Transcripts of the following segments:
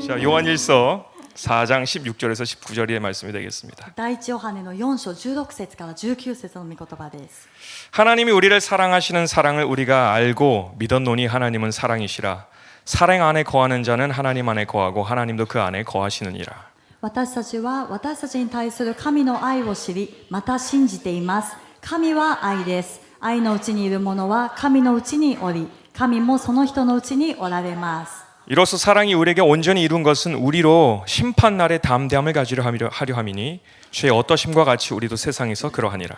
자, 요한일서 4장 16절에서 19절의 말씀이 되겠습니다. 第一ヨハネの4章16節から19節の御言葉です。 하나님이 우리를 사랑하시는 사랑을 우리가 알고 믿었노니 하나님은 사랑이시라. 사랑 안에 거하는 자는 하나님 안에 거하고 하나님도 그 안에 거하시느니라. 私たちは私たちに対する神の愛を知り、また信じています。神は愛です。愛のうちにいる者は神のうちにおり、神もその人のうちにおられます。 이로써 사랑이 우리에게 온전히 이룬 것은 우리로 심판날에 담대함을 가지려 하려 함이니 죄의 어떠심과 같이 우리도 세상에서 그러하니라.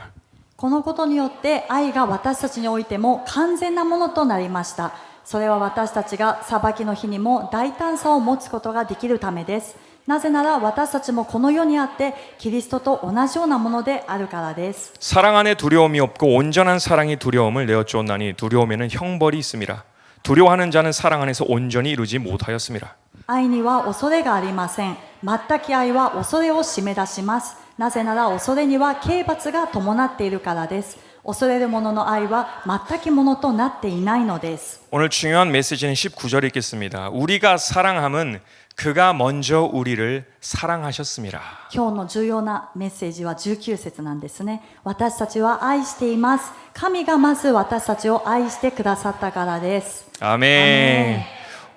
このことによって愛が私たちにおいても完全なものとなりました。それは私たちが裁きの日にも大胆さを持つことができるためです。なぜなら私たちもこの世にあってキリストと同じようなものであるからです。 사랑 안에 두려움이 없고 온전한 사랑이 두려움을 내어쫓나니 두려움에는 형벌이 있음이라. 두려워하는 자는 사랑 안에서 온전히 이루지 못하였음이라. 愛には恐れがありません。全き愛は恐れを締め出します。なぜなら恐れには刑罰が伴っているからです。恐れる者の愛は全きものとなっていないのです。 오늘 중요한 메시지는 19절 읽겠습니다. 우리가 사랑함은 그가 먼저 우리를 사랑하셨음이라. 今日の重要なメッセージは19節なんですね。私たちは愛しています。神がまず私たちを愛してくださったからです。 아멘.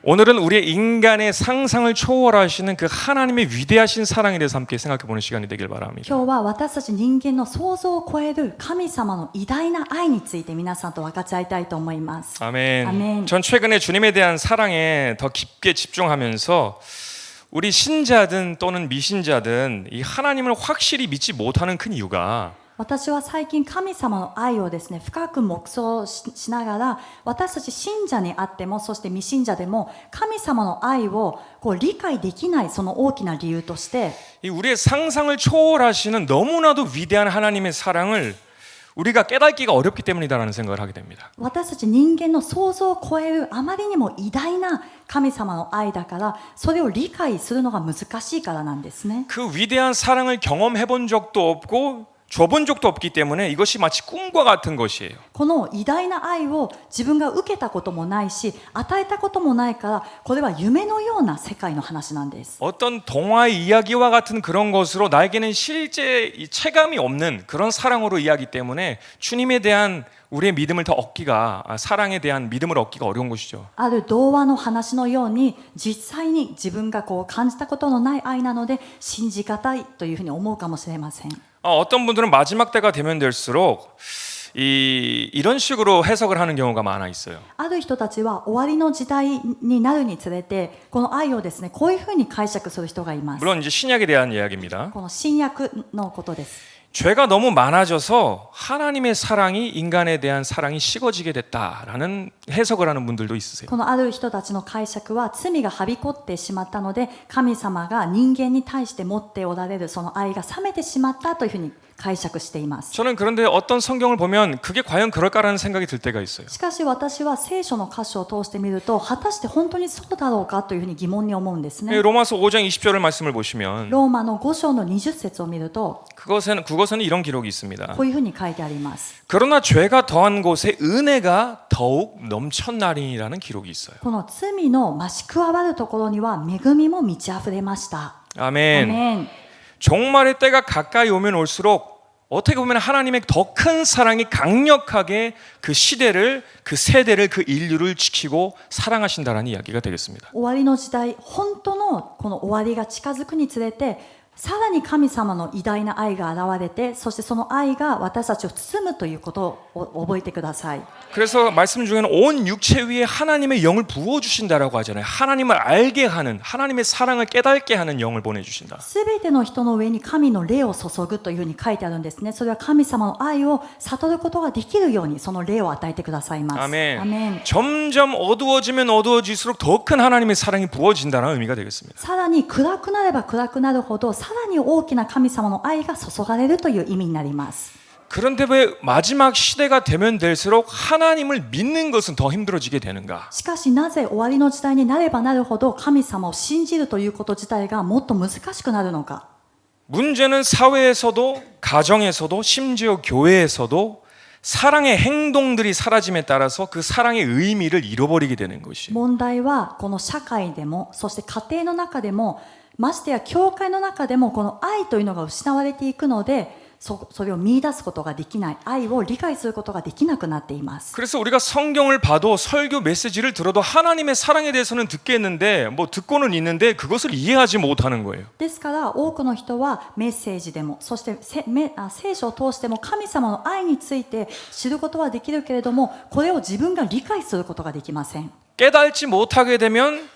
오늘은 우리의 인간의 상상을 초월하시는 그 하나님의 위대하신 사랑에 대해서 함께 생각해보는 시간이 되길 바랍니다. 今日は私たち人間の想像を超える神様の偉大な愛について皆さんと分かち合いたいと思います。 아멘. 아멘. 전 최근에 주님에 대한 사랑에 더 깊게 집중하면서 우리 신자든 또는 미신자든 이 하나님을 확실히 믿지 못하는 큰 이유가 私は最近神様の愛をですね深く黙想しながら私たち信者にあってもそして未信者でも神様の愛を理解できないその大きな理由として 이 우리의 상상을 초월하시는 너무나도 위대한 하나님의 사랑을 우리가 깨닫기가 어렵기 때문이다라는 생각을 하게 됩니다. 私たち人間の想像を超えるあまりにも偉大な神様の愛だからそれを理解するのが難しいからなんですね。 그 위대한 사랑을 경험해 본 적도 없고 줘본 적도 없기 때문에 이것이 마치 꿈과 같은 것이에요. この偉大な愛を自分が受けたこともないし与えたこともないからこれは夢のような世界の話なんです。 어떤 동화의 이야기와 같은 그런 것으로 나에게는 실제 이 체감이 없는 그런 사랑으로 이야기 때문에 주님에 대한 우리의 믿음을 더 얻기가 사랑에 대한 믿음을 얻기가 어려운 것이죠. ある童話の話のように実際に自分が感じたことのない愛なので信じがたいというふうに思うかもしれません。 어떤 분들은 마지막 때가 되면 될수록 이런 식으로 해석을 하는 경우가 많아 있어요. ある人たちは終わりの時代になるにつれてこの愛をですねこういうふうに解釈する人がいます。 물론 이제 신약에 대한 이야기입니다. この新約のことです。 죄가 너무 많아져서 하나님의 사랑이 인간에 대한 사랑이 식어지게 됐다라는 해석을 하는 분들도 있으세요. このある人たちの解釈は罪がはびこってしまったので神様が人間に対して持っておられるその愛が冷めてしまったというふうに解釈しています。 저는 그런데 어떤 성경을 보면 그게 과연 그럴까라는 생각이 들 때가 있어요. しかし私は聖書の箇所を通してみると果たして本当にそうだろうかというふうに疑問に思うんですね。 로마서 5장 20절의 말씀을 보시면 ローマの5章の20節を見ると 그것에는 이런 기록이 있습니다. こういうふうに書いてあります。 그러나 죄가 더한 곳에 은혜가 더욱 넘쳤나니라는 기록이 있어요. この罪の増し加わるところには恵みも満ち溢れました。 아멘. アメン。 종말의 때가 가까이 오면 올수록 어떻게 보면 하나님의 더 큰 사랑이 강력하게 그 시대를, 그 세대를, 그 인류를 지키고 사랑하신다라는 이야기가 되겠습니다. 終わりの時代本当のこの終わりが近づくにつれてさらに神様の偉大な愛が現れてそしてその愛が私たちを包むということを覚えてください。 그래서 말씀 중에는 온 육체 위에 하나님의 영을 부어주신다라고 하잖아요. 하나님을 알게 하는, 하나님의 사랑을 깨닫게 하는 영을 보내주신다. すべての人の上に神の霊を注ぐというふうに書いてあるんですね。それは神様の愛を悟ることができるようにその霊を与えてくださいます。 아멘. アメン。 점점 어두워지면 어두워질수록 더 큰 하나님의 사랑이 부어진다는 의미가 되겠습니다. さらに暗くなれば暗くなるほどさらに大きな神様の愛が注がれるという意味になります。 그런데 왜 마지막 시대가 되면 될수록 하나님을 믿는 것은 더 힘들어지게 되는가? しかしなぜ終わりの時代になればなるほど神様を信じるということ自体がもっと難しくなるのか。 문제는 사회에서도 가정에서도 심지어 교회에서도 사랑의 행동들이 사라짐에 따라서 그 사랑의 의미를 잃어버리게 되는 것이. 問題はこの社会でもそして家庭の中でもましてや教会の中でもこの愛というのが失われていくのでそれを見出すことができない愛を理解することができなくなっています。 그래서 우리가 성경을 봐도 설교 메시지를 들어도 하나님의 사랑에 대해서는 듣겠는데 뭐 듣고는 있는데 그것을 이해하지 못하는 거예요. ですから多くの人はメッセージでもそして聖書を通しても神様の愛について知ることはできるけれどもこれを自分が理解することができません。 깨닫지 못하게 되면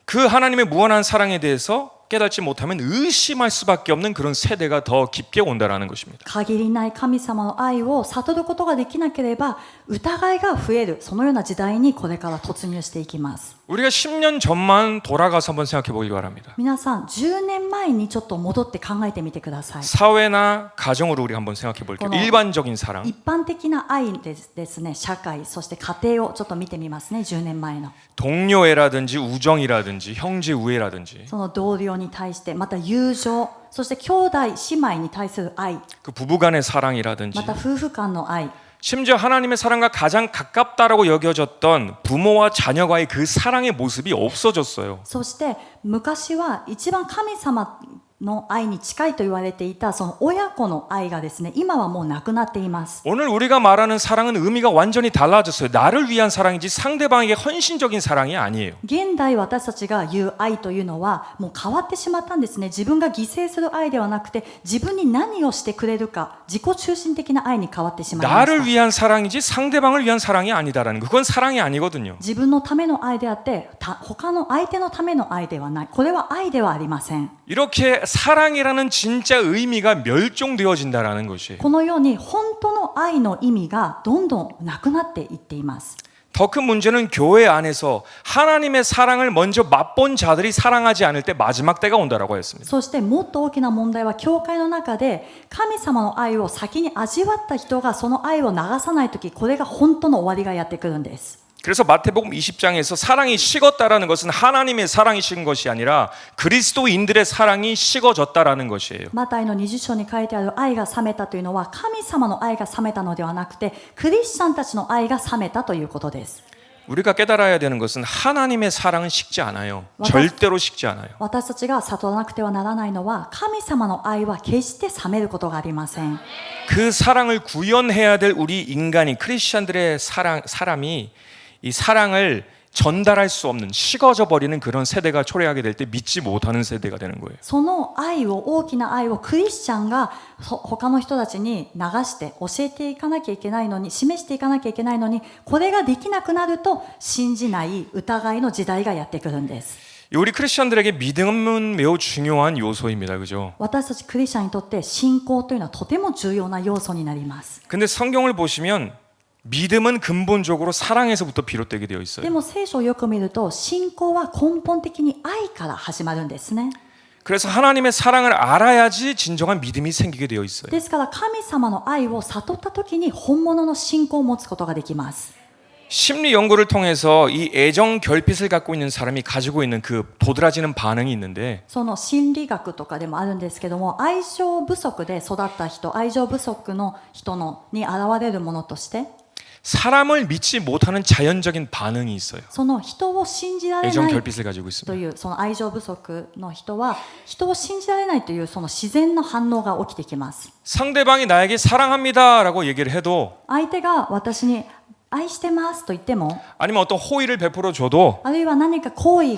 그 하나님의 무한한 사랑에 대해서 깨닫지 못하면 의심할 수밖에 없는 그런 세대가 더 깊게 온다라는 것입니다. 限りない神様の愛を悟ることができなければ疑いが増えるそのような時代にこれから突入していきます。 우리가 10년 전만 돌아가서 한번 생각해 보길 바랍니다. 皆さん10年前にちょっと戻って考えてみてください。 사회나 가정으로 우리 한번 생각해 볼게요. 그럼- 일반적인 사랑. 一般的な愛ですね、社会そして家庭をちょっと見てみますね。10年前の 동료애라든지 우정이라든지 형제 우애라든지 その同僚に対してまた友情そして兄弟姉妹に対する愛 그 부부간의 사랑이라든지 また夫婦間の愛 심지어 하나님의 사랑과 가장 가깝다라고 여겨졌던 부모와 자녀와의 그 사랑의 모습이 없어졌어요. そして昔は一番神様の愛に近いと言われていたその親子の愛がですね今はもうなくなっています。 오늘 우리가 말하는 사랑은 의미가 완전히 달라졌어요. 나를 위한 사랑이지 상대방에게 헌신적인 사랑이 아니에요. 現代私たちが言う愛というのはもう変わってしまったんですね。自分が犠牲する愛ではなくて自分に何をしてくれるか自己中心的な愛に変わってしまいました。 나를 위한 사랑이지 상대방을 위한 사랑이 아니다라는 거. 그건 사랑이 아니거든요. 自分のための愛であって他の相手のための愛ではない。これは愛ではありません。 이렇게 사랑이라는 진짜 의미가 멸종되어진다라는 것이에요. このように本当の愛の意味がどんどんなくなっていっています。 더 큰 문제는 교회 안에서 하나님의 사랑을 먼저 맛본 자들이 사랑하지 않을 때 마지막 때가 온다라고 했습니다. そしてもっと大きな問題は教会の中で神様の愛を先に味わった人がその愛を流さないときこれが本当の終わりがやってくるんです。 그래서 마태복음 20장에서 사랑이 식었다라는 것은 하나님의 사랑이 식은 것이 아니라 그리스도인들의 사랑이 식어졌다라는 것이에요. マタイの20章に書いてある愛が冷めたというのは神様の愛が冷めたのではなくてクリスチャンたちの愛が冷めたということです。 우리가 깨달아야 되는 것은 하나님의 사랑은 식지 않아요. 맞아. 절대로 식지 않아요. 私たちが悟らなくてはならないのは神様の愛は決して冷めることがありません。 그 사랑을 구현해야 될 우리 인간이 크리스천들의 사람이 이 사랑을 전달할 수 없는 식어져 버리는 그런 세대가 초래하게 될 때 믿지 못하는 세대가 되는 거예요. その愛を大きな愛をクリスチャンが他の人たちに流して教えていかなきゃいけないのに示していかなきゃいけないのにこれができなくなると信じない疑いの時代がやってくるんです。 우리 크리스천들에게 믿음은 매우 중요한 요소입니다. 그죠? 私たちクリスチャンにとって信仰というのはとても重要な要素になります。 근데 성경을 보시면 믿음은 근본적으로 사랑에서부터 비롯되게 되어 있어요. でも聖書をよく見ると信仰は根本的に愛から始まるんですね。 그래서 하나님의 사랑을 알아야지 진정한 믿음이 생기게 되어 있어요. ですから神様の愛を悟った時に本物の信仰を持つことができます。 심리 연구를 통해서 이 애정 결핍을 갖고 있는 사람이 가지고 있는 그 도드라지는 반응이 있는데 その心理学とかでもあるんですけども愛情不足で育った人愛情不足の人に現れるものとして 사람을 믿지 못하는 자연적인 반응이 있어요. その人を信じられ 애정 ない 결핍을 가지고 と 있습니다. いうその愛情不足の人は人を信じられないというその自然の反応が起きてきます。 상대방이 나에게 사랑합니다라고 얘기를 해도 相手が私に愛してますと言っても 아니면 어떤 호의를 베풀어 줘도 あるいは何か好意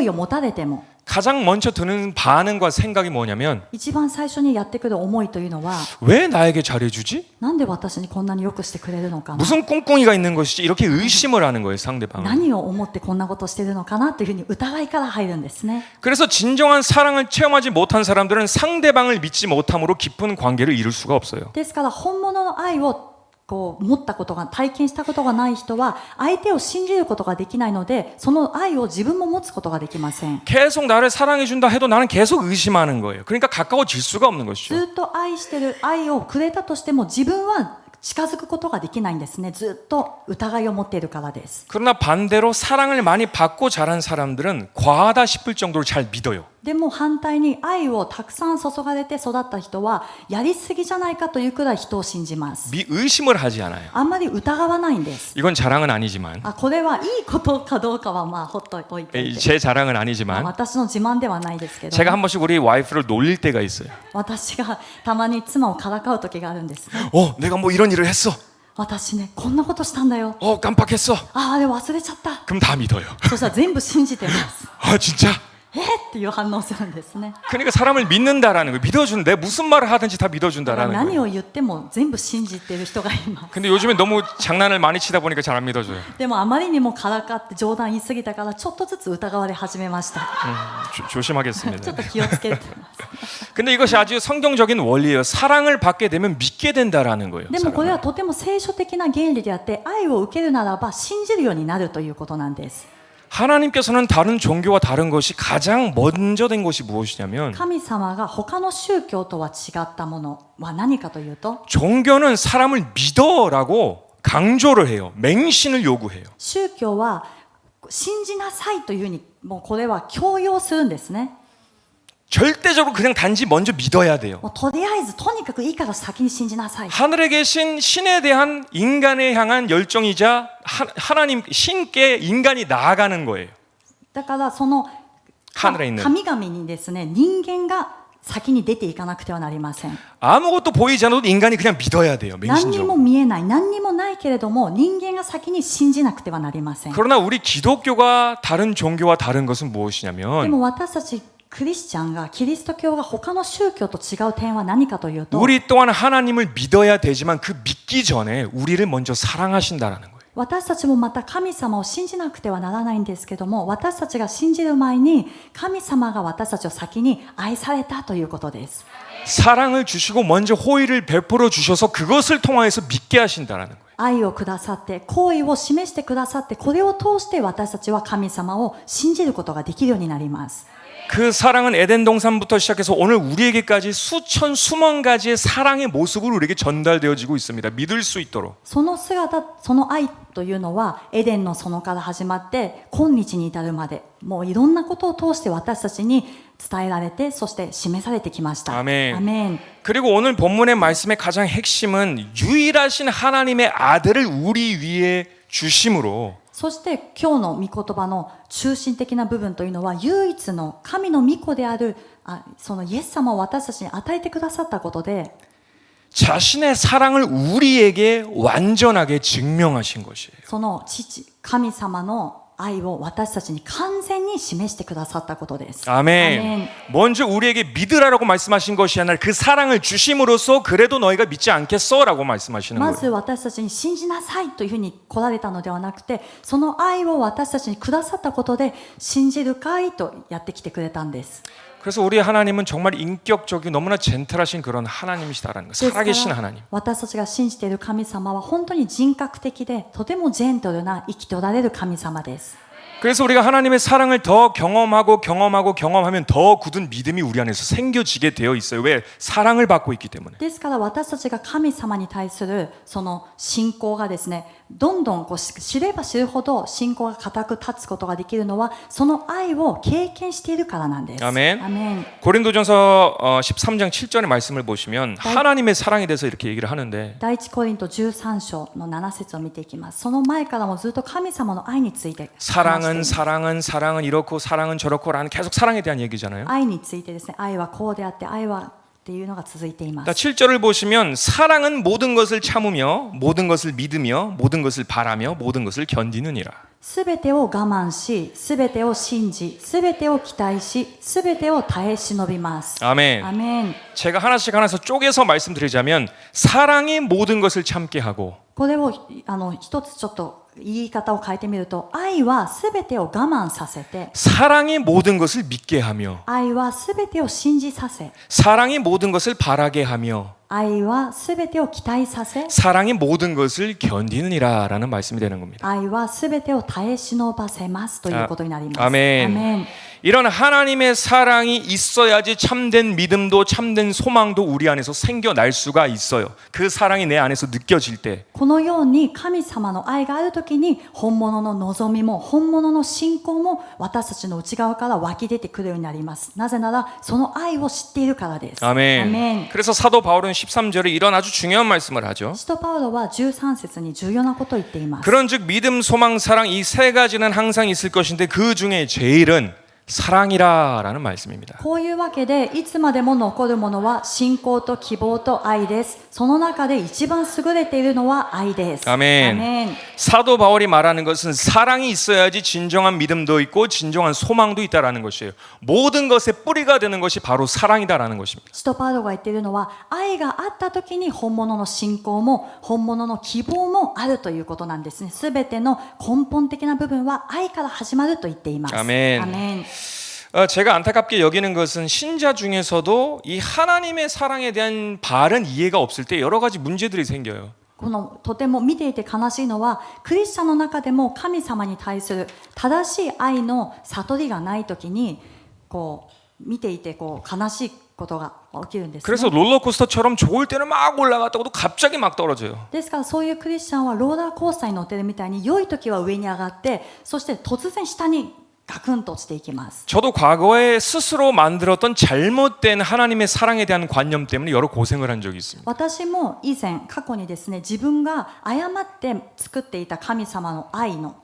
を持たれても 가장 먼저 드는 반응과 생각이 뭐냐면 一番最初にやってくる思いというのは 왜 나에게 잘해주지? なんで私にこんなによくしてくれるのかな 무슨 꿍꿍이가 있는 것이지? 이렇게 의심을 하는 거예요, 상대방은. 何を思ってこんなことしてるのかなというふうに疑いから入るんですね。 그래서 진정한 사랑을 체험하지 못한 사람들은 상대방을 믿지 못함으로 깊은 관계를 이룰 수가 없어요. ですから本物の愛を持ったことが体験したことがない人は相手を信じることができないのでその愛を自分も持つことができません。 계속 나를 사랑해준다 해도 나는 계속 의심하는 거예요. 그러니까 가까워질 수가 없는 것이죠. ずっと愛してる愛をくれたとしても自分は近づくことができないんですね。ずっと疑いを持っているからです。 그러나 반대로 사랑을 많이 받고 자란 사람들은 과하다 싶을 정도로 잘 믿어요. でも反対に愛をたくさん注がれて育った人はやりすぎじゃないかというくらい人を信じます。 의심을 하지 않아요. あんまり疑わないんです。 이건 자랑은 아니지만 これはいいことかどうかはまあほっといておいて、 제 자랑은 아니지만 私の自慢ではないですけど、 제가 한 번씩 우리 와이프를 놀릴 때가 있어요. 私がたまに妻をからかう時があるんですね。 내가 뭐 이런 일을 했어. 私ねこんなことしたんだよ。 깜빡했어. あれ忘れちゃった。 그럼 다 믿어요. そしたら全部信じてます。 진짜? っていう反応するんですね。 그러니까 사람을 믿는다라는 거예요. 믿어주는 내 무슨 말을 하든지 다 だから 믿어준다라는 何 거예요. を言っても全部信じている人がいます。 근데 요즘에 너무 장난을 많이 치다 보니까 잘 안 믿어줘요. でもあまりにもからかって冗談言い過ぎたからちょっとずつ疑われ始めました。 ちょっ 조심하겠습니다. と気をつけてます。 근데 이것이 아주 성경적인 원리예요. 사랑을 받게 되면 믿게 된다라는 거예요. でもこれ 사랑을. はとても聖書的な原理であって愛を受けるならば信じるようになるということなんです。 하나님께서는 다른 종교와 다른 것이 가장 먼저 된 것이 무엇이냐면 神様が他の宗教とは違ったものは何かというと 종교는 사람을 믿어라고 강조를 해요. 맹신을 요구해요. 宗教は信じなさいというふうにもうこれは強要するんですね。 절대적으로 그냥 단지 먼저 믿어야 돼요. もうとりあえずとにかくいいから先に信じなさい。 하늘에 계신 신에 대한 인간에 향한 열정이자 하나님 신께 인간이 나아가는 거예요. だからその하늘에 있는 神々にですね人間が先に出ていかなくてはなりません。 아무것도 보이지 않아도 인간이 그냥 믿어야 돼요. 何にも 맹신적으로. 見えない何にもないけれども人間が先に信じなくてはなりません。 그러나 우리 기독교가 다른 종교와 다른 것은 で 무엇이냐면 も私たちクリスチャンがキリスト教が他の宗教と違う点は何かというと 우리 또한 하나님을 믿어야 되지만 그 믿기 전에 우리를 먼저 사랑하신다라는 거예요. 私たちもまた神様を信じなくてはならないんですけども私たちが信じる前に神様が私たちを先に愛されたということです。 사랑을 주시고 먼저 호의를 베풀어 주셔서 그것을 통하여서 믿게 하신다라는 거예요. 愛をくださって好意を示してくださってこれを通して私たちは神様を信じることができるようになります。 그 사랑은 에덴 동산부터 시작해서 오늘 우리에게까지 수천 수만 가지의 사랑의 모습으로 우리에게 전달되어지고 있습니다. 믿을 수 있도록. その姿その愛というのはエデンの園から始まって今日に至るまでもういろんなことを通して私たちに伝えられてそして示されてきました。 아멘. アメン。 그리고 오늘 본문의 말씀의 가장 핵심은 유일하신 하나님의 아들을 우리 위에 주심으로 そして今日の御言葉の中心的な部分というのは唯一の神の御子であるそのイエス様を私たちに与えてくださったことで 자신의 사랑을 우리에게 완전하게 증명하신 것이에요. その父神様の愛を私たちに完全に示してくださったことです。 아멘. 먼저 우리에게 믿으라라고 말씀하신 것이 아니라 그 사랑을 주심으로써 그래도 너희가 믿지 않겠어라고 말씀하시는 まず 거예요. 私たちに信じなさいというふうに来られたのではなくてその愛を私たちにくださったことで信じるかいとやってきてくれたんです。 그래서 우리 하나님은 정말 인격적이고 너무나 젠틀하신 그런 하나님이시다라는 거. ですか 살아계신 ら 하나님. 私たちが信じている神様は本当に人格的でとてもジェントルな生きておられる神様です。 그래서 우리가 하나님의 사랑을 더 경험하면 더 굳은 믿음이 우리 안에서 생겨지게 되어 있어요. 왜? 사랑을 받고 있기 때문에. ですから私たちが神様に対するその信仰がですねどんどん知れば知るほど信仰が固く立つことができるのはその愛を経験しているからなんです。 아멘. アメン。 고린도전서 13장 7절의 말씀을 보시면 하나님의 사랑에 대해서 이렇게 얘기를 하는데 第一コリント13章の7節を見ていきます。その前からもずっと神様の愛について話しています。 사랑은 이렇고 사랑은 저렇고라는 계속 사랑에 대한 얘기잖아요. 愛についてですね愛はこうであって愛はっていうのが続いていま 그러니까 す。 7절을 보시면 사랑은 모든 것을 참으며 모든 것을 믿으며 모든 것을 바라며 모든 것을 견디느니라. すべてを我慢し、すべてを信じ、すべてを期待し、すべてを耐え忍びます。 아멘. アメン。 제가 하나씩 쪼개서 말씀드리자면 사랑이 모든 것을 참게 하고 これを一つちょっと言い方を変えてみると、愛はすべてを我慢させて、 사랑이 모든 것을 믿게 하며 愛はすべてを信じさせ、 사랑이 모든 것을 바라게 하며 愛はすべてを期待させ 사랑이 모든 것을 견디느니라라는 말씀이 되는 겁니다. 愛はすべてを耐え忍ばせますということになります。 아멘. アメン。 이런 하나님의 사랑이 있어야지 참된 믿음도 참된 소망도 우리 안에서 생겨날 수가 있어요. 그 사랑이 내 안에서 느껴질 때. このように神様の愛があるときに本物の望みも本物の信仰も私たちの内側から湧き出てくるようになります。なぜならその愛を知っているからです。 아멘. アメン。 그래서 사도 바울은 13절에 이런 아주 중요한 말씀을 하죠. 使徒パウロは13節に重要なことを言っています。 그런즉 믿음, 소망, 사랑 이 세 가지는 항상 있을 것인데 그 중에 제일은 사랑이라라는 말씀입니다. こういうわけでいつまでも残るものは信仰と希望と愛です。その中で一番優れているのは愛です。 아멘. アメン。 사도 바울이 말하는 것은 사랑이 있어야지 진정한 믿음도 있고 진정한 소망도 있다라는 것이에요. 모든 것의 뿌리가 되는 것이 바로 사랑이다라는 것입니다. 使徒パウロが言っているのは愛があった時に本物の信仰も本物の希望もあるということなんですね。すべての根本的な部分は愛から始まると言っています。 아멘. アメン。 제가 안타깝게 여기는 것은 신자 중에서도 이 하나님의 사랑에 대한 바른 이해가 없을 때 여러 가지 문제들이 생겨요. このとても見ていて悲しいのはクリスチャンの中でも神様に対する正しい愛の悟りがない時にこう見ていてこう悲しいことが起きるんですね。 그래서 롤러코스터처럼 좋을 때는 막 올라갔다고도 갑자기 막 떨어져요. ですからそういうクリスチャンはローラーコースターに乗ってるみたいに良い時は上に上がってそして突然下にガクンと落ちていきます。 저도 과거에 스스로 만들었던 잘못된 하나님의 사랑에 대한 관념 때문에 여러 고생을 한 적이 있습니다. 私も以前過去にですね自分が誤って作っていた神様の愛の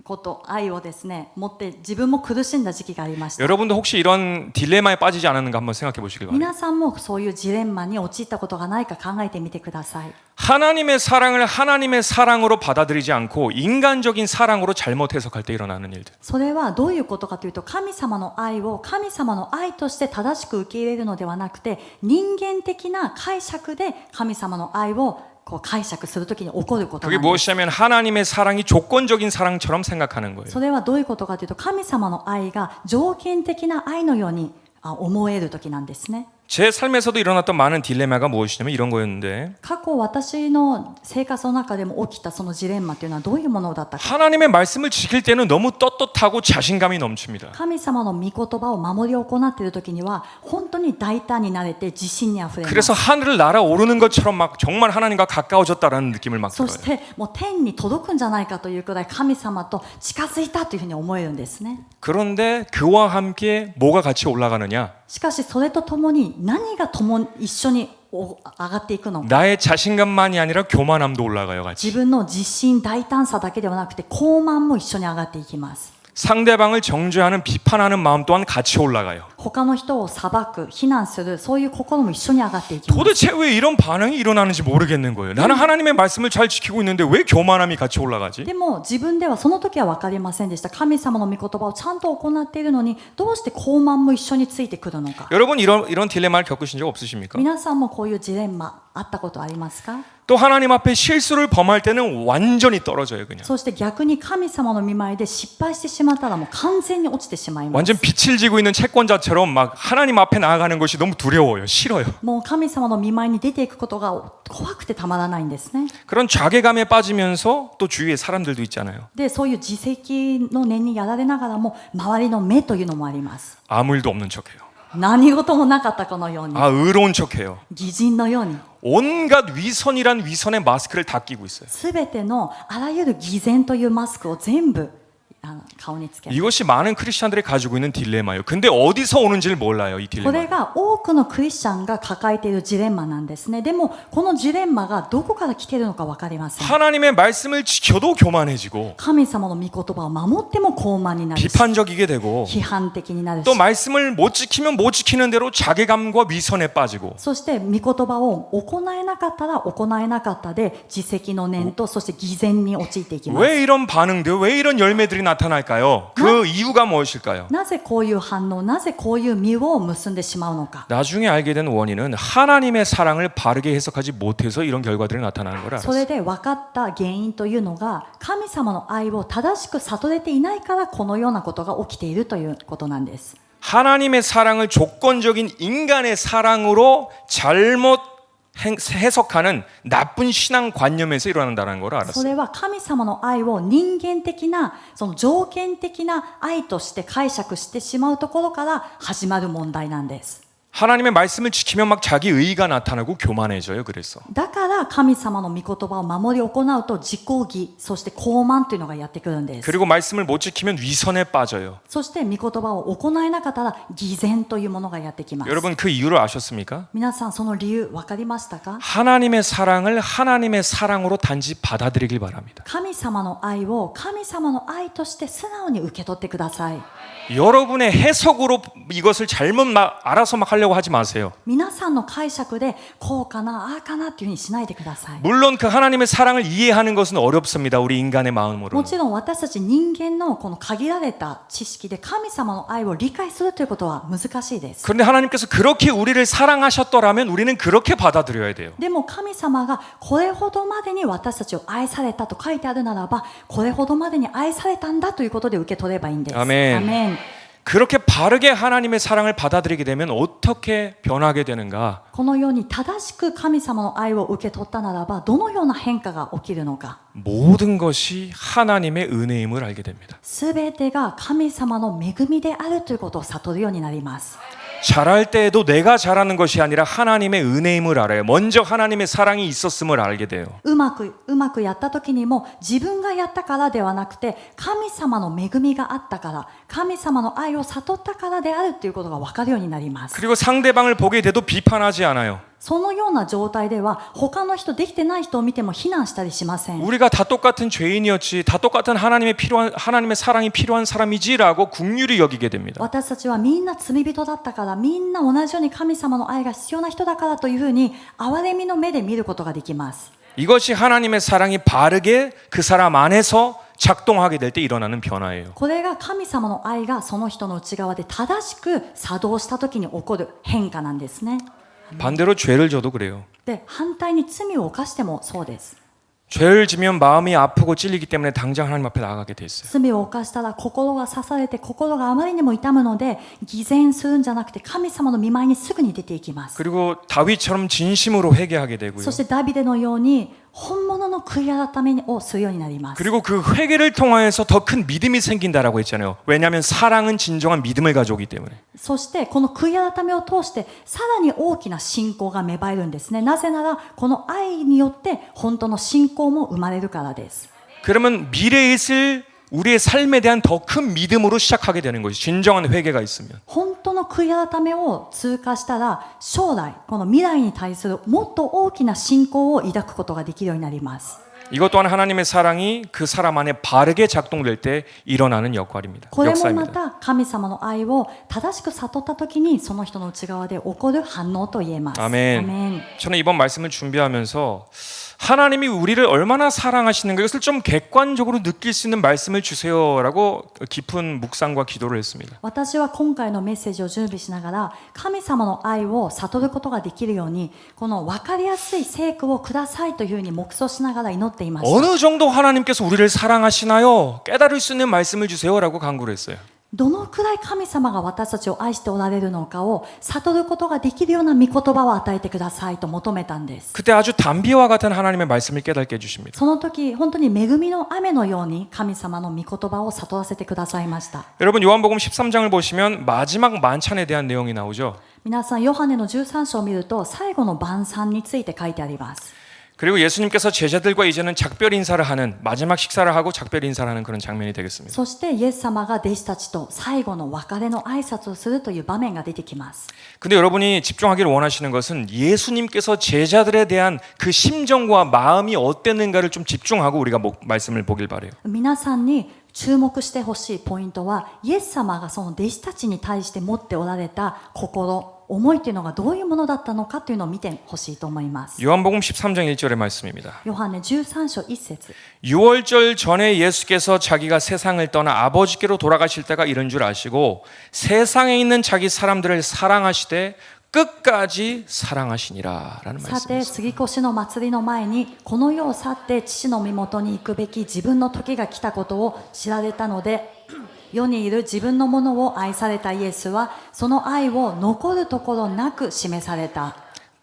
こと愛をですね持って自分も苦しんだ時期がありました。 여러분도 혹시 이런 딜레마에 빠지지 않았는가 한번 생각해 보시길 바랍니다. 皆さんもそういうジレンマに陥ったことがないか考えてみてください。 하나님의 사랑을 하나님의 사랑으로 받아들이지 않고 인간적인 사랑으로 잘못 해석할 때 일어나는 일들. それはどういうことかというと神様の愛を神様の愛として正しく受け入れるのではなくて人間的な解釈で神様の愛をこう解釈するときに起こること 그게 なんです。 무엇이냐면 하나님의 사랑이 조건적인 사랑처럼 생각하는 거예요. それはどういうことかというと神様の愛が条件的な愛のように思えるときなんですね。 제 삶에서도 일어났던 많은 딜레마가 무엇이냐면 이런 거였는데 過去私の生活の中でも起きたそのジレンマというのはどういうものだったか。 하나님의 말씀을 지킬 때는 너무 떳떳하고 자신감이 넘칩니다. 神様の御言葉を守り行っているときには本当に大胆になれて自信にあふれます。 그래서 하늘을 날아오르는 것처럼 막 정말 하나님과 가까워졌다라는 느낌을 막 そ 들어요. してもう天に届くんじゃないかというくらい神様と近づいたというふうに思えるんですね。 그런데 그와 함께 뭐가 같이 올라가느냐? しかしそれとともに何が一緒に上がっていくのか。 나의 자신감만이 아니라 교만함도 올라가요, 自 같이. 分の自信大胆さだけではなくて高慢も一緒に上がっていきます。 상대방을 정죄하는 비판하는 마음 또한 같이 올라가요. 他の人を裁く非難するそういう心も一緒に上がっていきます。 도대체 왜 이런 반응이 일어나는지 모르겠는 거예요. 나는 하나님의 말씀을 잘 지키고 있는데 왜 교만함이 같이 올라가지? でも自分ではその時は分かりませんでした。神様の御言葉をちゃんと行っているのにどうして高慢も一緒についてくるのか。 여러분 이런 딜레마를 겪으신 적 없으십니까? 皆さんもこういうジレンマあったことありますか？ 또 하나님 앞에 실수를 범할 때는 완전히 떨어져요, 그냥. そして逆に神様の御前で失敗してしまったらもう完全に落ちてしまいます。 완전 빛을 지고 있는 채권자처럼 막 하나님 앞에 나아가는 것이 너무 두려워요, 싫어요. もう神様の御前に出ていくことが怖くてたまらないんですね。 그런 자괴감에 빠지면서 또 주위에 사람들도 있잖아요. でそういう自責の念にやられながらも周りの目というのもあります。 아무 일도 없는 척해요. 何事もなかったかのように 아, 의로운 척해요. 偽人のように 온갖 위선이란 위선의 마스크를 다 끼고 있어요. すべてのあらゆる偽善というマスクを全部顔につける。 이것이 많은 크리스천들이 가지고 있는 딜레마예요. 근데 어디서 오는지를 몰라요, 이 これ 딜레마. が多くのクリスチャンが抱えているジレンマなんですね。でもこのジレンマがどこから来ているのか分かりません。 하나님의 말씀을 지켜도 교만해지고 神様の御言葉を守っても高慢になるし 비판적이게 되고 批判的になるし 또 말씀을 못 지키면 못 지키는 대로 자괴감과 위선에 빠지고 そして御言葉を行えなかったら行えなかったで自責の念とそして偽善に陥っていきます。 왜 이런 반응들, 왜 이런 열매들이 나타날까요? 그 이유가 무엇일까요? なぜこういう反応、なぜこういう実を結んでしまうのか。 나중에 알게 된 원인은 하나님의 사랑을 바르게 해석하지 못해서 이런 결과들이 나타나는 걸 それ 알았어요. で分かった原因というのが神様の愛を正しく悟れていないからこのようなことが起きているということなんです。 하나님의 사랑을 조건적인 인간의 사랑으로 잘못 해석하는 나쁜 신앙관념에서 일어난다는 걸 そ 알았어요. れは神様の愛を人間的なその条件的な愛として解釈してしまうところから始まる問題なんです。 하나님의 말씀을 지키면 막 자기 의의가 나타나고 교만해져요. 그래서 だから神様の御言葉を守り行うと自己義、そして傲慢というのがやってくるんです。 그리고 말씀을 못 지키면 위선에 빠져요. そして御言葉を行えなかったら偽善というものがやってきます。 여러분 그 이유를 아셨습니까? 皆さんその理由分かりましたか？ 하나님의 사랑을 하나님의 사랑으로 단지 받아들이길 바랍니다. 神様の愛を神様の愛として素直に受け取ってください。 여러분의 해석으로 이것을 잘못 알아서 막 하려고 하지 마세요. 皆さんの解釈でこうかなああかなっていうふうにしないでください。 물론 그 하나님의 사랑을 이해하는 것은 어렵습니다. 우리 인간의 も 마음으로는. ちろん私たち人間のこの限られた知識で神様の愛を理解するということは難しいです。 그런데 하나님께서 그렇게 우리를 사랑하셨더라면 우리는 그렇게 받아들여야 돼요. でも神様がこれほどまでに私たちを愛されたと書いてあるならば、これほどまでに愛されたんだということで受け取ればいいんです。 아멘. アメン。 그렇게 바르게 하나님의 사랑을 받아들이게 되면 어떻게 변하게 되는가? このように正しく神様の愛を受け取ったならば、どのような変化が起きるのか。 모든 것이 하나님의 은혜임을 알게 됩니다. すべてが神様の恵みであるということを悟るようになります。 잘할 때에도 내가 잘하는 것이 아니라 하나님의 은혜임을 알아요. 먼저 하나님의 사랑이 있었음을 알게 돼요. うまくやった時にも自分がやったからではなくて神様の恵みがあったから神様の愛を悟ったからであるということが分かるようになります。 그리고 상대방을 보게 돼도 비판하지 않아요. そのような状態では他の人できてない人を見ても非難したりしません。 우리가 다 똑같은 죄인이었지, 다 똑같은 하나님의 사랑이 필요한 사람이지라고 긍휼히 여기게 됩니다. 私たちはみんな罪人だったからみんな同じように神様の愛が必要な人だからというふうに憐れみの目で見ることができます。 이것이 하나님의 사랑이 바르게 그 사람 안에서 작동하게 될 때 일어나는 변화예요. これが神様の愛がその人の内側で正しく作動した時に起こる変化なんですね。 반대로 죄를 져도 그래요. で、反対に罪を犯してもそうです。 죄를 지면 마음이 아프고 찔리기 때문에 당장 하나님 앞에 나가게 돼 있어요. 罪を犯したら心が刺されて心があまりにも痛むので偽善するんじゃなくて神様の御前にすぐに出ていきます。 그리고 다윗처럼 진심으로 회개하게 되고요. そしてダビデのように本物の悔い改めをするようになります。 그리고 그 회개를 통하여서 더 큰 믿음이 생긴다라고 했잖아요. 왜냐하면 사랑은 진정한 믿음을 가져오기 때문에. そしてこの悔い改めを通してさらに大きな信仰が芽生えるんですね。なぜならこの愛によって本当の信仰も生まれるからです。 그러면 미래에 있을 우리의 삶에 대한 더 큰 믿음으로 시작하게 되는 것이 진정한 회개가 있으면. 本当の悔い改めを通過したら将来この未来に対するもっと大きな信仰を抱くことができるようになります。 이것 또한 하나님의 사랑이 그 사람 안에 바르게 작동될 때 일어나는 역할입니다. これもま 역사입니다. た神様の愛を正しく悟った時にその人の内側で起こる反応と言えます。 아멘. アメン。 저는 이번 말씀을 준비하면서 하나님이 우리를 얼마나 사랑하시는가 이것을 좀 객관적으로 느낄 수 있는 말씀을 주세요라고 깊은 묵상과 기도를 했습니다. 私は今回のメッセージを準備しながら神様の愛を悟ることができるようにこの分かりやすい聖句をくださいというふうに黙想しながら祈っていました。 어느 정도 하나님께서 우리를 사랑하시나요? 깨달을 수 있는 말씀을 주세요라고 간구를 했어요. どのくらい神様が私たちを愛しておられるのかを悟ることができるような御言葉を与えてくださいと求めたんです。 그때 아주 단비와 같은 하나님의 말씀을 깨닫게 해주십니다. その時本当に恵みの雨のように神様の御言葉を悟らせてくださいました。 여러분 요한복음 13장을 보시면 마지막 만찬에 대한 내용이 나오죠. 皆さんヨハネの13章を見ると最後の晩餐について書いてあります。 그리고 예수님께서 제자들과 이제는 작별 인사를 하는 마지막 식사를 하고 작별 인사를 하는 그런 장면이 되겠습니다. そしてイエス様が弟子たちと最後の別れの挨拶をするという場面が出てきます。 근데 여러분이 집중하기를 원하시는 것은 예수님께서 제자들에 대한 그 심정과 마음이 어땠는가를 좀 집중하고 우리가 말씀을 보길 바래요. 皆さんに注目してほしいポイントはイエス様がその弟子たちに対して持っておられた心思いというのがどういうものだったのかというのを見てほしいと思います。 요한복음 13장 1절의 말씀입니다. ヨハネ13章1節 유월절 전에 예수께서 자기가 세상을 떠나 아버지께로 돌아가실 때가 이른 줄 아시고 세상에 있는 자기 사람들을 사랑하시되 끝까지 사랑하시니라 라는 さて 말씀입니다. 杉越の祭りの前にこの世を去って父の身元に行くべき自分の時が来たことを知られたので世にいる自分のものを愛されたイエスはその愛を残るところなく示された。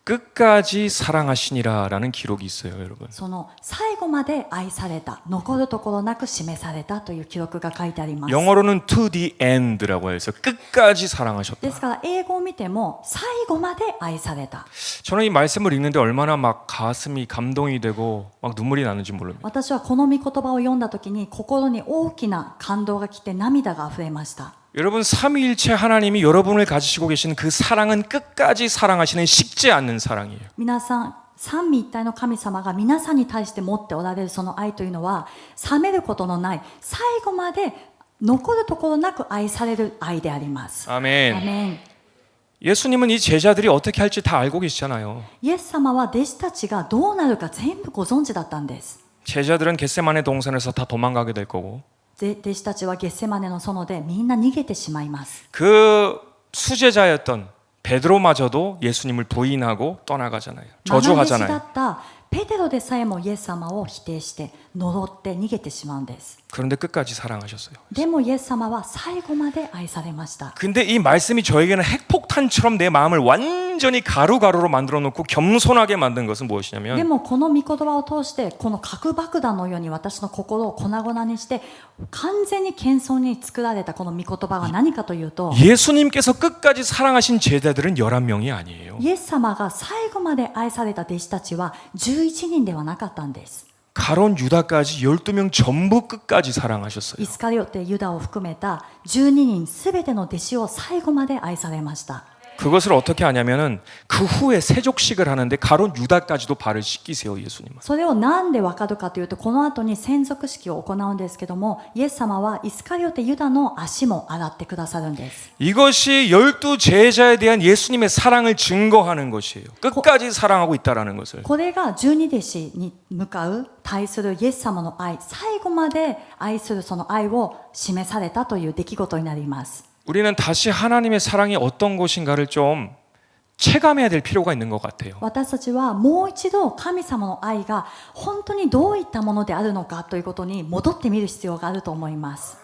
끝까지 사랑하시니라라는 기록이 있어요, 여러분. その最後まで愛された、残るところなく示されたという記録が書いてあります。 영어로는 to the end라고 해서 끝까지 사랑하셨다. ですから英語を見ても最後まで愛された。 저는 이 말씀을 읽는데 얼마나 막 가슴이 감동이 되고 막 눈물이 나는지 모릅니다. 私はこの御言葉を読んだ時に心に大きな感動が来て涙があふれました。 여러분 삼위일체 하나님이 여러분을 가지시고 계신 그 사랑은 끝까지 사랑하시는 식지 않는 사랑이에요. 皆さん三位一体の神様が皆さんに対して持っておられるその愛というのは冷めることのない最後まで残るところなく愛される愛であります。 아멘. アメン。 예수님은 이 제자들이 어떻게 할지 다 알고 계시잖아요. イエス様は弟子たちがどうなるか全部ご存知だったんです。 제자들은 겟세마네 동산에서 다 도망가게 될 거고 で弟子たちはゲッセマネの園でみんな逃げてしまいます。 그 수제자였던 베드로마저도 예수님을 부인하고 떠나가잖아요. 愛弟子だ 저주하잖아요. ったペテロでさえもイエス様を否定して呪って逃げてしまうんです。 그런데 끝까지 사랑하셨어요. でもイエス様は最後まで愛されました。 근데 이 말씀이 저에게는 핵폭탄처럼 내 마음을 완전히 가루가루로 만들어 놓고 겸손하게 만든 것은 で 무엇이냐면 もこの御言葉を通してこの核爆弾のように私の心を粉々にして完全に謙遜に作られたこの御言葉は何かというと 예수님께서 끝까지 사랑하신 제자들은 11명이 아니에요. イエス様が最後まで愛された弟子たちは11人ではなかったんです。 가론 유다까지 12명 전부 끝까지 사랑하셨어요. イスカリオテユダを含めた12人すべての弟子を最後まで愛されました。 그것을 어떻게 하냐면은 그 후에 세족식을 하는데 가론 유다까지도 발을 씻기세요, 예수님은. それをなんでわかるかというとこの後に洗足式を行うんですけどもイエス様はイスカリオテユダの足も洗ってくださるんです。 이것이 12 제자에 대한 예수님의 사랑을 증거하는 것이에요. 끝까지 사랑하고 있다라는 것을. これが十二弟子に向かう対するイエス様の愛、最後まで愛するその愛を示されたという出来事になります。 우리는 다시 하나님의 사랑이 어떤 것인가를 좀 체감해야 될 필요가 있는 것 같아요. 私たちはもう一度神様の愛が本当にどういったものであるのかということに戻ってみる必要があると思います。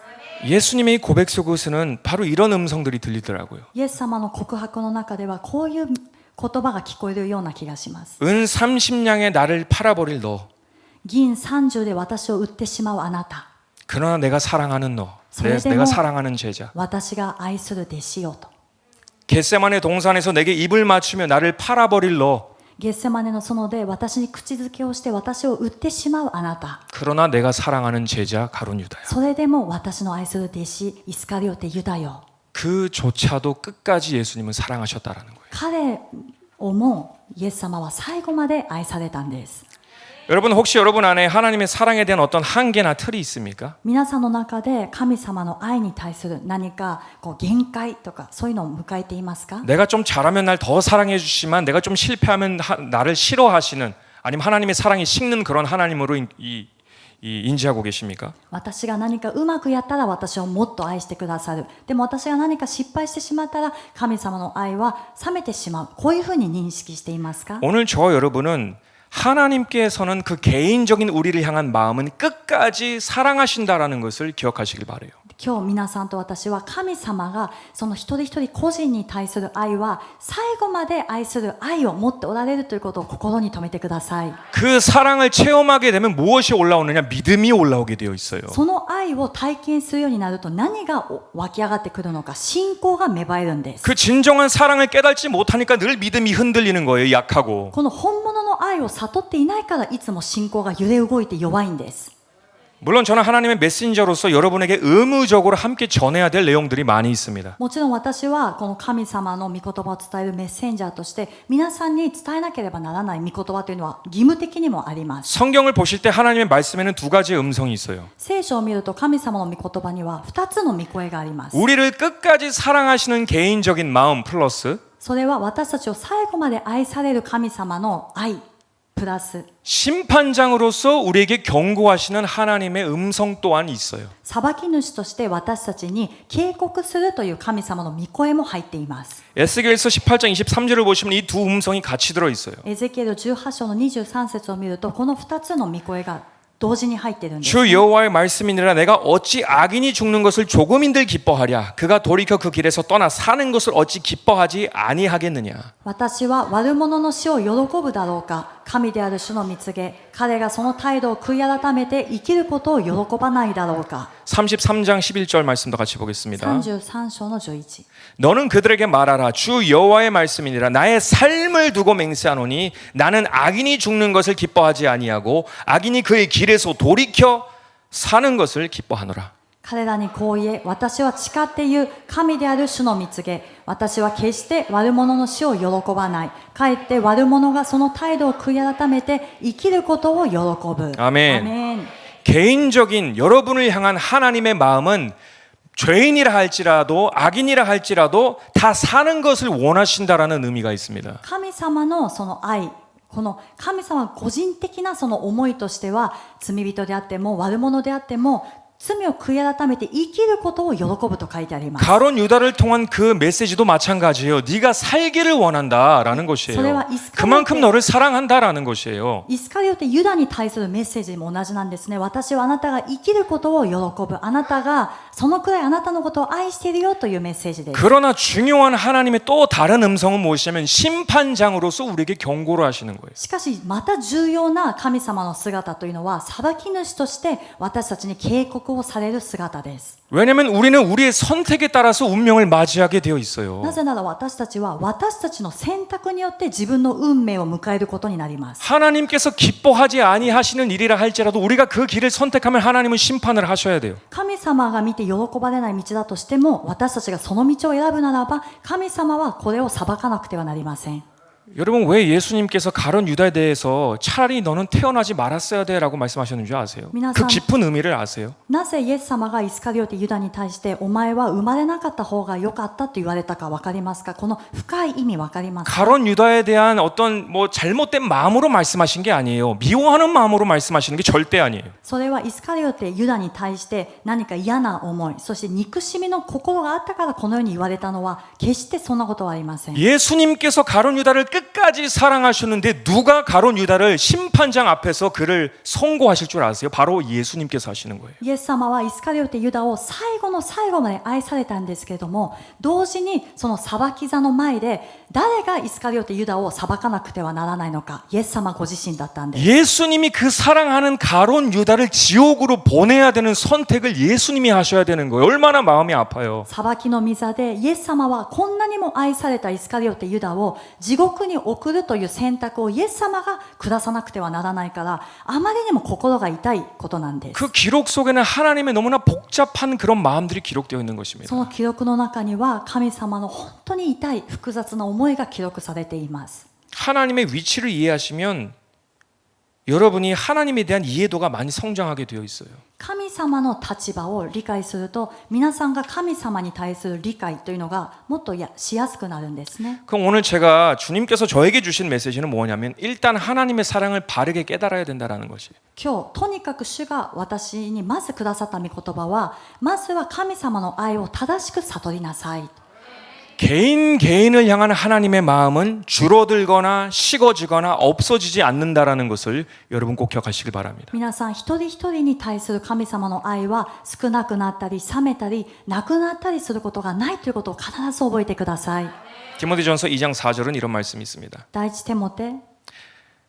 예수님의 고백 속에서는 바로 이런 음성들이 들리더라고요. イエス様の告白の中ではこういう言葉が聞こえるような気がします。 은 30냥에 나를 팔아버릴 너. 銀30で私を売ってしまうあなた。 그러나 내가 사랑하는 너. 그래도 내가 사랑하는 제자. 私が愛する弟子よと。 겟세마네 동산에서 내게 입을 맞추며 나를 팔아버릴 너. ゲッセマネの園で私に口づけをして私を売ってしまうあなた。 그러나 내가 사랑하는 제자 가룟 유다야. それでも私の愛する弟子イスカリオテユダよ。 그조차도 끝까지 예수님은 사랑하셨다라는 거예요. 彼をもイエス様は最後まで愛されたんです。 여러분 혹시 여러분 안에 하나님의 사랑에 대한 어떤 한계나 틀이 있습니까? 皆さんの中で神様の愛に対する何かこう限界とかそういうのを迎えていますか？ 내가 좀 잘하면 날 더 사랑해 주시지만 내가 좀 실패하면 나를 싫어하시는 아니면 하나님의 사랑이 식는 그런 하나님으로 인지하고 계십니까? 私が何かうまくやったら私をもっと愛してくださる。でも私が何か失敗してしまったら神様の愛は冷めてしまう。こういうふうに認識していますか？ 오늘 저와 여러분은 하나님께서는 그 개인적인 우리를 향한 마음은 끝까지 사랑하신다라는 것을 기억하시길 바라요. 今日皆さんと私は神様がその一人一人個人に対する愛は最後まで愛する愛を持っておられるということを心に留めてください。 그 사랑을 체험하게 되면 무엇이 올라오느냐? 믿음이 올라오게 되어 있어요. その愛を体験するようになると何が湧き上がってくるのか信仰が芽生えるんです。 그 진정한 사랑을 깨닫지 못하니까 늘 믿음이 흔들리는 거예요. 약하고. この本物の愛を悟っていないからいつも信仰が揺れ動いて弱いんです。 물론 저는 하나님의 메신저로서 여러분에게 의무적으로 함께 전해야 될 내용들이 많이 있습니다. もちろん私はこの神様の御言葉を伝えるメッセンジャーとして皆さんに伝えなければならない御言葉というのは義務的にもあります。 성경을 보실 때 하나님의 말씀에는 두 가지의 음성이 있어요. 聖書を見ると神様の御言葉には2つの御声があります。 우리를 끝까지 사랑하시는 개인적인 마음 플러스 それは私たちを最後まで愛される神様の愛プラス 심판장으로서 우리에게 경고하시는 하나님의 음성 또한 있어요. 裁き主として私たちに警告するという神様の御声も入っています。 에스겔서 18장 23절을 보시면 이 두 음성이 같이 들어 있어요. エゼキエル18章の23節を見るとこの2つの御声が同時に入ってるんです。 주 여호와의 말씀이니라 내가 어찌 악인이 죽는 것을 조금인들 기뻐하랴 그가 돌이켜 그 길에서 떠나 사는 것을 어찌 기뻐하지 아니하겠느냐. 私は悪者の死を喜ぶだろうか。神である主の蜜げ、彼がその態度を悔い改めて生きることを喜ばないだろうか。 33장 11절 말씀도 같이 보겠습니다. 33章の11。 너는 그들에게 말하라 주 여호와의 말씀이니라 나의 삶을 두고 맹세하노니 나는 악인이 죽는 것을 기뻐하지 아니하고 악인이 그의 길에서 돌이켜 사는 것을 기뻐하노라. 彼らにこう言え、私は誓って言う、神である主の蜜げ、私は決して悪者の死を喜ばない。かえって悪者がその態度を悔い改めて生きることを喜ぶ。 아멘. 개인적인 여러분을 향한 하나님의 마음은 죄인이라 할지라도 악인이라 할지라도 다 사는 것을 원하신다라는 의미가 있습니다. 神様のその愛、この神様個人的なその思いとしては、罪人であっても悪者であっても罪を悔い改めて生きることを喜ぶと書いてあります。 가론 유다를 통한 그 메시지도 마찬가지예요. 네가 살기를 원한다라는 것이에요. 그만큼 너를 사랑한다라는 것이에요. イスカリオテユダに対するメッセージも同じなんですね。私はあなたが生きることを喜ぶ。あなたがそのくらいあなたのことを愛しているよというメッセージです。 그러나 중요한 하나님의 또 다른 음성은 무엇이냐면 심판장으로서 우리에게 경고를 하시는 거예요. しかしまた重要な神様の姿というのは裁き主として私たちに警告をされる姿です。 왜냐하면 우리는 우리의 선택에 따라서 운명을 맞이하게 되어 있어요. なぜなら私たちは私たちの選択によって自分の運命を迎えることになります。 하나님께서 기뻐하지 아니하시는 일이라 할지라도 우리가 그 길을 선택하면 하나님은 심판을 하셔야 돼요. 神様が見て喜ばれない道だとしても私たちがその道を選ぶならば神様はこれを裁かなくてはなりません。 여러분 왜 예수님께서 가론 유다에 대해서 차라리 너는 태어나지 말았어야 돼라고 말씀하셨는 줄 아세요? 그 깊은 의미를 아세요? なぜイエス様がイスカリオテユダに対してお前は生まれなかった方が良かったと言われたか分かりますか？この深い意味分かりますか？ 가론 유다에 대한 어떤 뭐 잘못된 마음으로 말씀하신 게 아니에요. 미워하는 마음으로 말씀하시는 게 절대 아니에요. それはイスカリオテユダに対して何か嫌な思い、そして憎しみの心があったからこのように言われたのは決してそんなことはありません。 예수님께서 가론 유다를 끝까지 사랑하셨는데 누가 가론 유다를 심판장 앞에서 그를 선고하실 줄 아세요? 바로 예수님께서 하시는 거예요. イエス様はイスカリオテユダを最後の最後まで愛されたんですけれども、同時にその裁き座の前で誰がイスカリオテユダを裁かなくてはならないのか、イエス様ご自身だったんです。 예수님이 그 사랑하는 가론 유다를 지옥으로 보내야 되는 선택을 예수님이 하셔야 되는 거예요. 얼마나 마음이 아파요. 裁きの御座でイエス様はこんなにも愛されたイスカリオテユダを地獄に送るという選択をイエス様が下さなくてはならないから、あまりにも心が痛いことなんです。 그 기록 속에는 하나님의 너무나 복잡한 그런 마음들이 기록되어 있는 것입니다. その記録の中には神様の本当に痛い複雑な思いが記録されています。 하나님의 위치를 이해하시면 여러분이 하나님에 대한 이해도가 많이 성장하게 되어 있어요. 神様の立場を理解すると皆さんが神様に対する理解というのがもっとしやすくなるんですね。 그럼 오늘 제가 주님께서 저에게 주신 메시지는 뭐냐면 일단 하나님의 사랑을 바르게 깨달아야 된다라는 것이에요. 今日とにかく主が私にまずくださった御言葉は、まずは神様の愛を正しく悟りなさい。 개인을 향한 하나님의 마음은 줄어들거나 식어지거나 없어지지 않는다라는 것을 여러분 꼭 기억하시길 바랍니다. 皆さん一人一人に対する神様の愛は少なくなったり冷めたりなくなったりすることがないということを必ず覚えてください。 디모데전서 2장 4절은 이런 말씀이 있습니다. 第一テモテ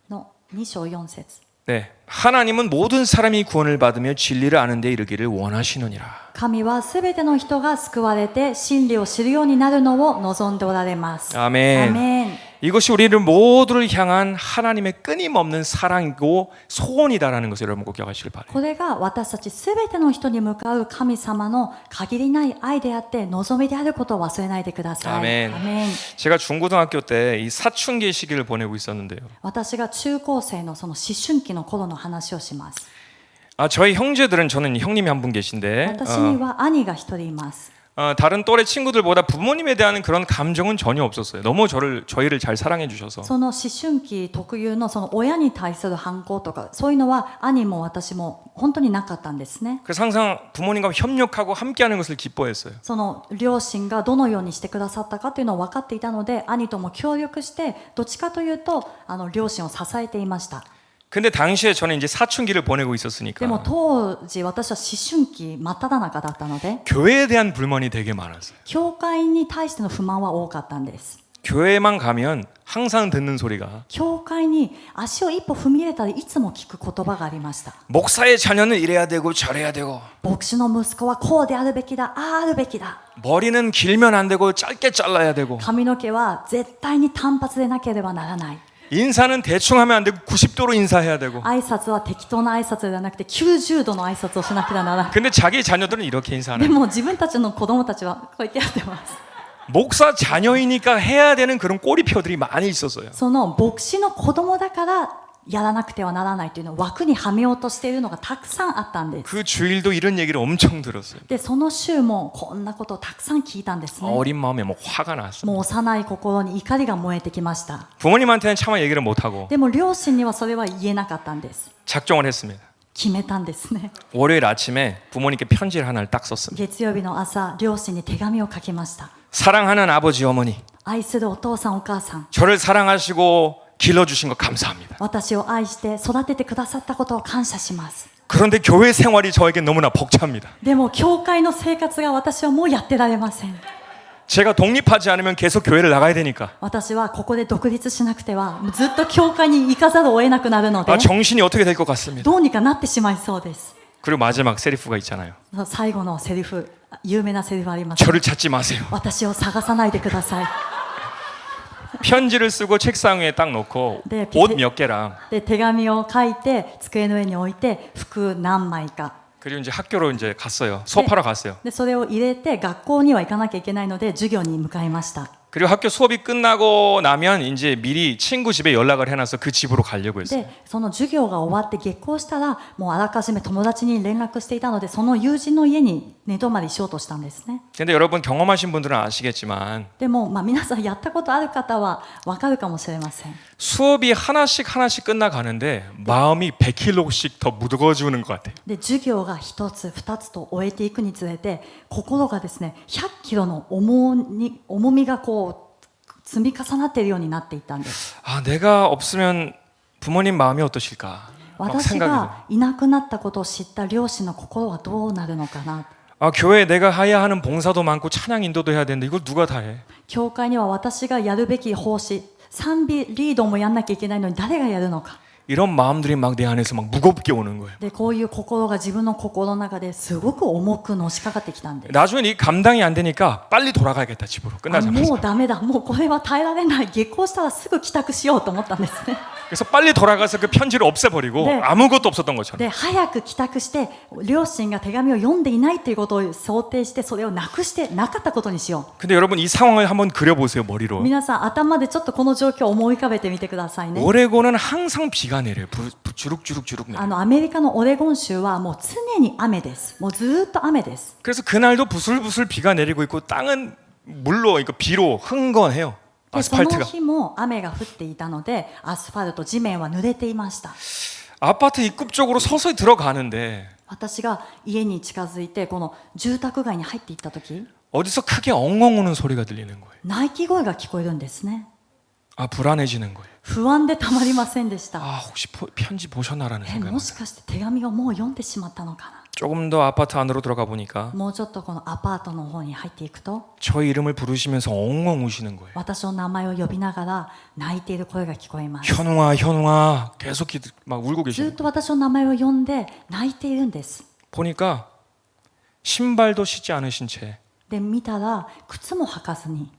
の2章4節。 네, 하나님은 모든 사람이 구원을 받으며 진리를 아는 데 이르기를 원하시느니라. 神はすべての人が救われて真理を知るようになるのを望んでおられます。 아멘. アメン。 이것이 우리를 모두를 향한 하나님의 끊임없는 사랑이고 소원이다라는 것을 여러분 꼭 기억하시길 바랍니다. これが私たちすべての人に向かう神様の限りない愛であって望みであることを忘れないでください。 아멘. アメン。 제가 중고등학교 때 이 사춘기 시기를 보내고 있었는데요. 私が中高生のその思春期の頃の話をします。 저희 형제들은 저는 형님이 한 분 계신데 私には兄が一人います。 다른 또래 친구들보다 부모님에 대한 그런 감정은 전혀 없었어요. 너무 저희를 잘 사랑해 주셔서. その思春期特有のその親に対する反抗とかそういうのは兄も私も本当になかったんですね。 그래서 항상 부모님과 협력하고 함께하는 것을 기뻐했어요. その両親がどのようにしてくださったかというのを分かっていたので兄とも協力してどっちかというと両親を支えていました。 근데 당시에 저는 이제 사춘기를 보내고 でも 있었으니까 当時私は思春期真っ只中だったので 교회에 대한 불만이 되게 많았어요. 教会に対しての不満は多かったんです。 교회만 가면 항상 듣는 소리가 教会に足を一歩踏み入れたらいつも聞く言葉がありました。 목사의 자녀는 이래야 되고 저래야 되고 牧師の息子はこうであるべきだ、あああるべきだ。 머리는 길면 안 되고 짧게 잘라야 되고 髪の毛は絶対に単発でなければならない。 인사는 대충 하면 안 되고 90도로 인사해야 되고 挨拶は適当な挨拶ではなくて90度の挨拶をしなければならない。 근데 자기 자녀들은 이렇게 で 인사하는 も自分たちの子供たちはこうやってやってます。 목사 자녀이니까 해야 되는 그런 꼬리표들이 많이 있었어요. その牧師の子供だからやらなくてはならないというのを枠にはめようとしているのがたくさんあったんです。 그 주일도 이런 얘기를 엄청 들었어요. でその週もこんなことをたくさん聞いたんですね。 어린 마음에 뭐 화가 났어요. もう幼い心に怒りが燃えてきました。 부모님한테는 차마 얘기를 못 하고 でも両親にはそれは言えなかったんです。 작정을 했습니다. 決めたんですね。 월요일 아침에 부모님께 편지를 하나를 딱 썼습니다. 月曜日の朝、両親に手紙を書きました。 사랑하는 아버지 어머니, 愛するお父さんお母さん、 저를 사랑하시고 길러주신 것 감사합니다. 私を愛して育ててくださったことを感謝します。 그런데 교회 생활이 저에게 너무나 벅찹니다. でも教会の生活が私はもうやってられません。 제가 독립하지 않으면 계속 교회를 나가야 되니까 私はここで独立しなくてはずっと教会に行かざるを得なくなるので 정신이 어떻게 될 것 같습니다. どうにかなってしまいそうです。 그리고 마지막 세리프가 있잖아요. 最後のセリフ、有名なセリフあります。 저를 찾지 마세요. 私を探さないでください。 편지를 쓰고 책상 위에 딱 놓고 네, 옷 몇 개랑 で手紙を書いて机の上に置いて服何枚か 그리고 이제 학교로 이제 갔어요. 수업하러 갔어요. でそれを入れて学校には行かなきゃいけないので授業に向かいました。 그리고 학교 수업이 끝나고 나면 이제 미리 친구 집에 연락을 해놔서 그 집으로 가려고 했어요. でその授業が終わって下校したらもうあらかじめ友達に連絡していたのでその友人の家に寝泊まりしようとしたんですね。 근데 여러분 경험하신 분들은 아시겠지만 でも、皆さんやったことある方はわかるかもしれません。 수업이 하나씩 끝나가는데 마음이 100kg씩 더 무거워지는 것 같아요. で授業が一つ二つと終えていくにつれて心がですね100キロの重みがこう積み重なっているようになっていったんです。 아, 내가 없으면 부모님 마음이 어떠실까? 막 私 생각이 들어요. がいなくなったことを知った両親の心はどうなるのかな。 아, 교회에 내가 해야 하는 봉사도 많고 찬양 인도도 해야 되는데 이걸 누가 다 해? 教会には私がやるべき奉仕、賛美リードもやんなきゃいけないのに誰がやるのか。 이런 마음들이 막 내 안에서 막 무겁게 오는 거예요. でこういう心が自分の心の中ですごく重くのしかかってきたんです。 나중에 이 감당이 안 되니까 빨리 돌아가야겠다 집으로 あ 끝나자마자. もうダメだ、もうこれは耐えられない、下校したらすぐ帰宅しようと思ったんですね。 그래서 빨리 돌아가서 그 편지를 없애버리고 네. 아무것도 없었던 것처럼. で早く帰宅して両親が手紙を読んでいないということを想定してそれをなくしてなかったことにしよ 근데 여러분 이 상황을 한번 그려보세요 う。 머리로. 皆さん頭でちょっとこの状況を思い浮かべてみてくださいね。 오레곤은 항상 비가 내려요. 주룩주룩 내려. アメリカのオレゴン州はもう常に雨です。もうずーっと雨です。 그래서 그날도 부슬부슬 비가 내리고 있고 땅은 물로 그러니까 비로 흥건해요. でその 아스팔트가. 日も雨が降っていたのでアスファルト地面は濡れていました。 아파트 입구 쪽으로 서서히 들어가는데 私が家に近づいてこの住宅街に入っていった時 어디서 크게 엉엉 우는 소리가 들리는 거예요. 泣き声が聞こえるんですね。 아 불안해지는 거예요. 不安でたまりませんでした。 아 혹시 편지 보셨나라는 생각이 もしかして手紙をもう読んでしまったのかな。 조금 더 아파트 안으로 들어가 보니까 もうちょっとこのアパートの方に入っていくと 저 이름을 부르시면서 엉엉 우시는 거예요. 私の名前を呼びながら泣いている声が聞こえます。 현웅아 계속 막 울고 ずっ 계시는 거예요. と私の名前を呼んで泣いているんです。 보니까 신발도 신지 않으신 채 で見たら靴も履かずに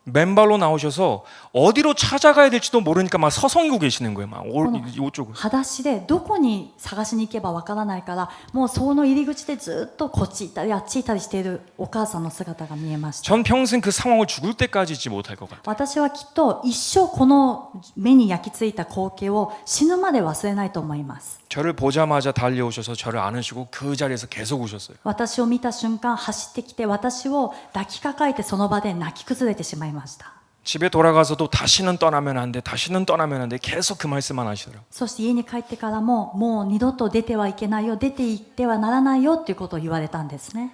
맨발로 나오셔서 어디로 찾아가야 될지도 모르니까 막 서성이고 계시는 거예요. 막 이쪽으로. 裸足でどこに探しに行けばわからないからもうその入り口でずっとこっち行ったりあっち行ったりしているお母さんの姿が見えました。 전 평생 그 상황을 죽을 때까지 잊지 못할 것 같아요. 私はきっと一生この目に焼き付いた光景を死ぬまで忘れないと思います。 저를 보자마자 달려오셔서 저를 안으시고 그 자리에서 계속 우셨어요. 私を見た瞬間走ってきて私を抱きかかえてその場で泣き崩れてしまいました。 집에 돌아가서도 다시는 떠나면 안 돼, 다시는 떠나면 안 돼, 계속 그 말씀만 하시더라고요. そして家に帰ってからももう二度と出てはいけないよ、出て行ってはならないよっていうことを言われたんですね。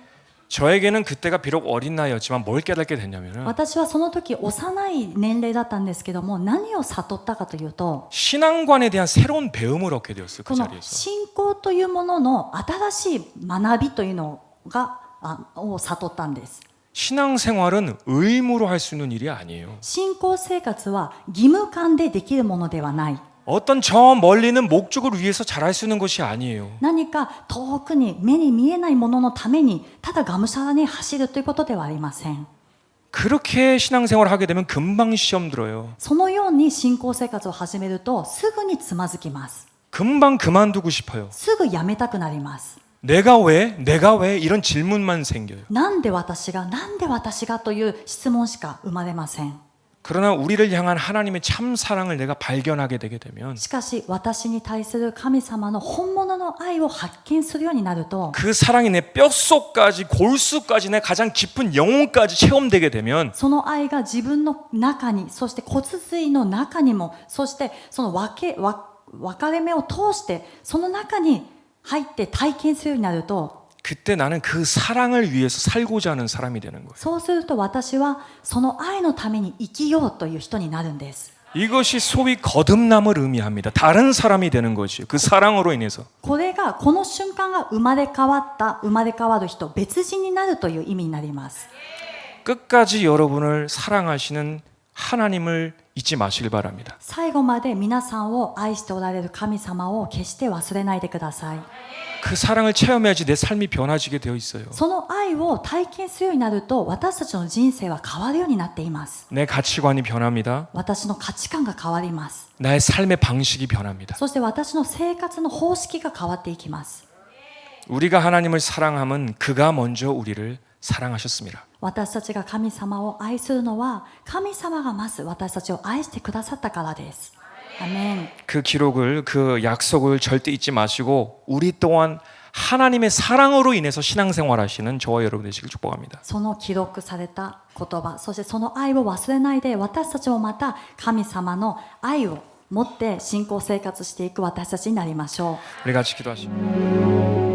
저에게는 그때가 비록 어린 나이였지만 뭘 깨닫게 됐냐면은 私はその時幼い年齢だったんですけども、何を悟ったかというと、 신앙관에 대한 새로운 배움을 얻게 되었어요. 그 この 자리에서. 信仰というものの新しい学びというのを悟ったんです。 신앙생활은 의무로 할 수 있는 일이 아니에요. 信仰生活は義務感でできるものではない。 어떤 저 멀리는 목적을 위해서 잘할 수 있는 것이 아니에요. 何か遠くに目に見えないもののためにただがむしゃらに走るということではありません。 그렇게 신앙생활을 하게 되면 금방 시험 들어요. そのように信仰生活を始めるとすぐにつまずきます。 금방 그만두고 싶어요. すぐやめたくなります。 내가 왜 이런 질문만 생겨요. なんで私がという質問しか生まれません。 그러나 우리를 향한 하나님의 참 사랑을 내가 발견하게 되게 되면 しかし私に対する神様の本物の愛を発見するようになると、 그 사랑이 내 뼛속까지 골수까지 내 가장 깊은 영혼까지 체험되게 되면 その愛が自分の中に、そして骨髄の中にも、そしてその分かれ目を通してその中に入って体験するようになると、 그때 나는 그 사랑을 위해서 살고자 하는 사람이 되는 거예요. そうすると私はその愛のために生きようという人になるんです。 이것이 소위 거듭남을 의미합니다. 다른 사람이 되는 거지요. 그 사랑으로 인해서. この瞬間が生まれ変わる人、別人になるという意味になります。 끝까지 여러분을 사랑하시는 하나님을 잊지 마시길 바랍니다. 最後まで皆さんを愛しておられる神様を決して忘れないでください。 그 사랑을 체험해야지 내 삶이 변화지게 되어 있어요. その愛を体験するようになると私たちの人生は変わるようになっています。 내 가치관이 변합니다. 私の価値観が変わります。 나의 삶의 방식이 변합니다. そして私の生活の方式が変わっていきます。 우리가 하나님을 사랑함은 그가 먼저 우리를 사랑하셨습니다. 私たちが神様を愛するのは神様がまず私たちを愛してくださったからです。アメン。 그 기록을 그 약속을 절대 잊지 마시고 우리 또한 하나님의 사랑으로 인해서 신앙생활하시는 저와 여러분 되시길 축복합니다. その記録された言葉、そしてその愛を忘れないで、私たちもまた神様の愛を持って信仰生活していく私たちになりましょう。 우리 같이 기도하시죠.